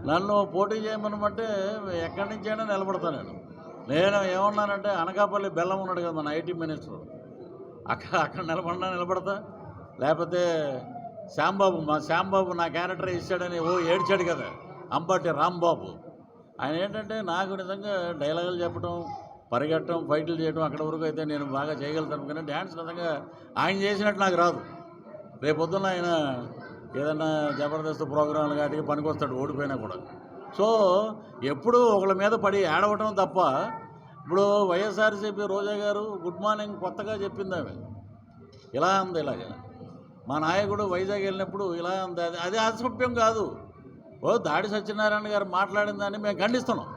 నన్ను పోటీ చేయమనమంటే ఎక్కడి నుంచైనా నిలబడతాను నేను ఏమన్నానంటే అనకాపల్లి బెల్లం ఉన్నాడు కదా మన ఐటీ మినిస్టర్ అక్కడ నిలబడతా లేకపోతే శ్యాంబాబు నా క్యారెక్టర్ ఇచ్చాడని ఏడ్చాడు కదా అంబటి రాంబాబు ఆయన ఏంటంటే నాకు నిజంగా డైలాగులు చెప్పడం పరిగెట్టడం ఫైట్లు చేయడం అక్కడ వరకు అయితే నేను బాగా చేయగలుగుతాను కానీ డ్యాన్స్ నిజంగా ఆయన చేసినట్టు నాకు రాదు రేపొద్దున ఆయన ఏదన్నా జబర్దస్త్ ప్రోగ్రాంలు కాటికి పనికొస్తాడు ఓడిపోయినా కూడా సో ఎప్పుడూ ఒకళ్ళ మీద పడి ఏడవటం తప్ప ఇప్పుడు వైఎస్ఆర్సీపీ రోజా గారు గుడ్ మార్నింగ్ కొత్తగా చెప్పింది ఆమె ఇలా ఉంది ఇలాగా మా నాయకుడు వైజాగ్ వెళ్ళినప్పుడు ఇలా ఉంది అది అసభ్యం కాదు దాడి సత్యనారాయణ గారు మాట్లాడిన దాన్ని మేము ఖండిస్తున్నాం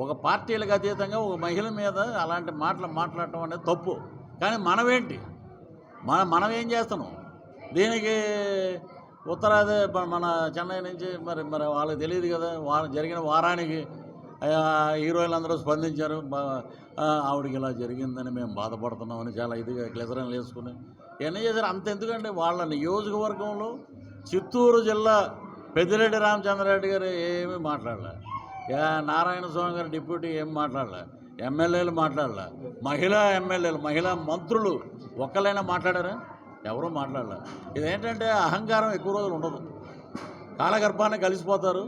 ఒక పార్టీలకు అతీతంగా ఒక మహిళ మీద అలాంటి మాట్లాడటం అనేది తప్పు కానీ మనమేంటి మనం ఏం చేస్తున్నాం దీనికి ఉత్తరాది మన చెన్నై నుంచి మరి వాళ్ళకి తెలియదు కదా జరిగిన వారానికి హీరోయిన్లు అందరూ స్పందించారు ఆవిడకి ఇలా జరిగిందని మేము బాధపడుతున్నామని చాలా ఇదిగా గ్లిజరన్లు వేసుకుని ఇవన్నీ చేశారు అంత ఎందుకంటే వాళ్ళ నియోజకవర్గంలో చిత్తూరు జిల్లా పెద్దిరెడ్డి రామచంద్రారెడ్డి గారు ఏమీ మాట్లాడలే నారాయణ స్వామి గారు డిప్యూటీ ఏం మాట్లాడలే ఎమ్మెల్యేలు మాట్లాడలే మహిళా ఎమ్మెల్యేలు మహిళా మంత్రులు ఒక్కలైనా మాట్లాడారా ఎవరూ మాట్లాడలే ఇదేంటంటే అహంకారం ఎక్కువ రోజులు ఉండదు కాలగర్భాన్ని కలిసిపోతారు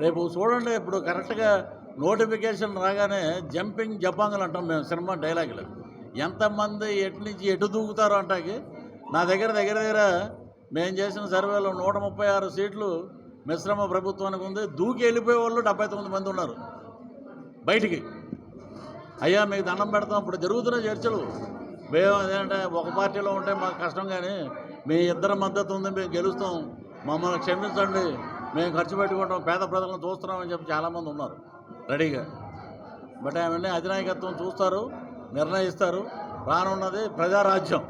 రేపు చూడండి ఇప్పుడు కరెక్ట్గా నోటిఫికేషన్ రాగానే జంపింగ్ జపాంగులు అంటాం మేము సినిమా డైలాగులు ఎంతమంది ఎటు నుంచి ఎటు దూకుతారో అంటాకి నా దగ్గర మేము చేసిన సర్వేలో 136 సీట్లు మిశ్రమ ప్రభుత్వానికి ఉంది దూకి వెళ్ళిపోయే వాళ్ళు 79 మంది ఉన్నారు బయటికి అయ్యా మీకు దండం పెడతాం ఇప్పుడు జరుగుతున్న చర్చలు మేము అదేంటే ఒక పార్టీలో ఉంటే మాకు కష్టం కానీ మీ ఇద్దరి మద్దతు ఉంది మేము గెలుస్తాం మమ్మల్ని క్షమించండి మేము ఖర్చు పెట్టుకుంటాం పేద ప్రజలను చూస్తున్నామని చెప్పి చాలామంది ఉన్నారు రెడీగా బట్ అవన్నీ అధినాయకత్వం చూస్తారు నిర్ణయిస్తారు రానున్నది ప్రజారాజ్యం